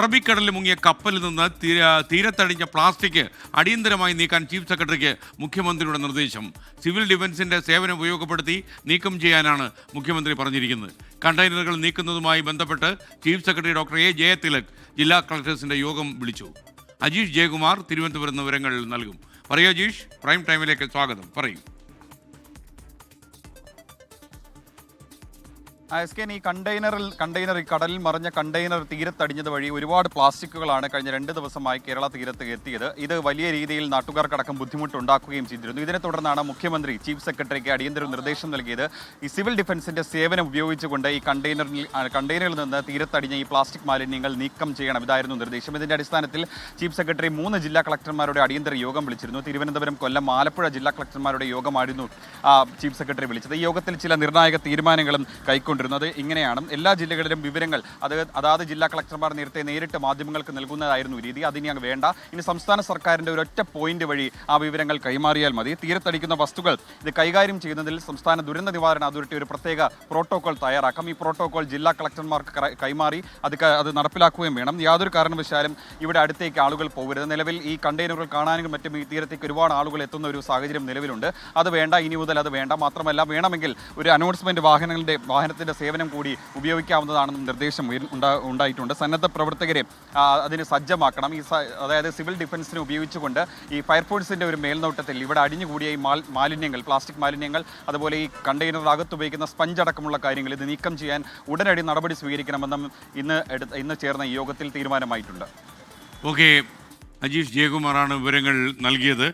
അറബിക്കടലിൽ മുങ്ങിയ കപ്പലിൽ നിന്ന് തീരത്തടിഞ്ഞ പ്ലാസ്റ്റിക് അടിയന്തരമായി നീക്കാൻ ചീഫ് സെക്രട്ടറിക്ക് മുഖ്യമന്ത്രിയുടെ നിർദ്ദേശം. സിവിൽ ഡിഫൻസിന്റെ സേവനം ഉപയോഗപ്പെടുത്തി നീക്കം ചെയ്യാനാണ് മുഖ്യമന്ത്രി പറഞ്ഞിരിക്കുന്നത്. കണ്ടെയ്നറുകൾ നീക്കുന്നതുമായി ബന്ധപ്പെട്ട് chief secretary doctor A Jayathilak ജില്ലാ കളക്ടേഴ്സിന്റെ യോഗം വിളിച്ചു. അജീഷ് ജയകുമാർ തിരുവനന്തപുരത്ത് വിവരങ്ങൾ നൽകും. പറയൂ അജീഷ്, പ്രൈം ടൈമിലേക്ക് സ്വാഗതം. പറയൂ. ഈ കണ്ടെയ്നർ കടലിൽ മറിഞ്ഞ കണ്ടെയ്നർ തീരത്തടിഞ്ഞത് വഴി ഒരുപാട് പ്ലാസ്റ്റിക്കുകളാണ് കഴിഞ്ഞ 2 ദിവസമായി കേരള തീരത്ത് എത്തിയത്. ഇത് വലിയ രീതിയിൽ നാട്ടുകാർക്കടക്കം ബുദ്ധിമുട്ടുണ്ടാക്കുകയും ചെയ്തിരുന്നു. ഇതിനെ തുടർന്നാണ് മുഖ്യമന്ത്രി ചീഫ് സെക്രട്ടറിക്ക് അടിയന്തര നിർദ്ദേശം നൽകിയത്. ഈ സിവിൽ ഡിഫൻസിന്റെ സേവനം ഉപയോഗിച്ചുകൊണ്ട് ഈ കണ്ടെയ്നറിൽ നിന്ന് തീരത്തടിഞ്ഞ ഈ പ്ലാസ്റ്റിക് മാലിന്യങ്ങൾ നീക്കം ചെയ്യണം. ഇതായിരുന്നു നിർദ്ദേശം. ഇതിന്റെ അടിസ്ഥാനത്തിൽ ചീഫ് സെക്രട്ടറി 3 ജില്ലാ കളക്ടർമാരുടെ അടിയന്തര യോഗം വിളിച്ചിരുന്നു. തിരുവനന്തപുരം, കൊല്ലം, ആലപ്പുഴ ജില്ലാ കളക്ടർമാരുടെ യോഗമായിരുന്നു ചീഫ് സെക്രട്ടറി വിളിച്ചത്. ഈ യോഗത്തിൽ ചില നിർണായക തീരുമാനങ്ങളും കൈക്കൊണ്ടിരുന്നത് ഇങ്ങനെയാണ്. എല്ലാ ജില്ലകളിലും വിവരങ്ങൾ അതാത് ജില്ലാ കളക്ടർമാർ നേരിട്ട് മാധ്യമങ്ങൾക്ക് നൽകുന്നതായിരുന്നു രീതി. അതിനി അങ്ങ് വേണ്ട. ഇനി സംസ്ഥാന സർക്കാരിന്റെ ഒരൊറ്റ പോയിന്റ് വഴി ആ വിവരങ്ങൾ കൈമാറിയാൽ മതി. തീരത്തടിക്കുന്ന വസ്തുക്കൾ ഇത് കൈകാര്യം ചെയ്യുന്നതിൽ സംസ്ഥാന ദുരന്ത നിവാരണ അതോറിറ്റി ഒരു പ്രത്യേക പ്രോട്ടോകോൾ തയ്യാറാക്കാം. ഈ പ്രോട്ടോകോൾ ജില്ലാ കളക്ടർമാർക്ക് കൈമാറി അത് നടപ്പിലാക്കുകയും വേണം. യാതൊരു കാരണവശാലും ഇവിടെ അടുത്തേക്ക് ആളുകൾ പോകരുത്. നിലവിൽ ഈ കണ്ടെയ്നറുകൾ കാണാനും മറ്റും ഈ തീരത്തേക്ക് ഒരുപാട് ആളുകൾ എത്തുന്ന ഒരു സാഹചര്യം നിലവിലുണ്ട്. അത് വേണ്ട, ഇനി മുതൽ അത് വേണ്ട. മാത്രമല്ല, വേണമെങ്കിൽ ഒരു അനൗൺസ്മെന്റ് വാഹനത്തിന്റെ സേവനം കൂടി ഉപയോഗിക്കാവുന്നതാണെന്നും നിർദ്ദേശം ഉണ്ടായിട്ടുണ്ട്. സന്നദ്ധ പ്രവർത്തകരെ അതിന് സജ്ജമാക്കണം. അതായത് സിവിൽ ഡിഫൻസിനെ ഉപയോഗിച്ചുകൊണ്ട് ഈ ഫയർഫോഴ്സിന്റെ ഒരു മേൽനോട്ടത്തിൽ ഇവിടെ അടിഞ്ഞുകൂടിയ ഈ മാലിന്യങ്ങൾ, പ്ലാസ്റ്റിക് മാലിന്യങ്ങൾ, അതുപോലെ ഈ കണ്ടെയ്നറിനകത്ത് ഉപയോഗിക്കുന്ന സ്പഞ്ച് അടക്കമുള്ള കാര്യങ്ങൾ ഇത് നീക്കം ചെയ്യാൻ ഉടനടി നടപടി സ്വീകരിക്കണമെന്നും ഇന്ന് ചേർന്ന ഈ യോഗത്തിൽ തീരുമാനമായിട്ടുണ്ട്. ഓക്കെ, അജീഷ് ജയകുമാറാണ് വിവരങ്ങൾ നൽകിയത്.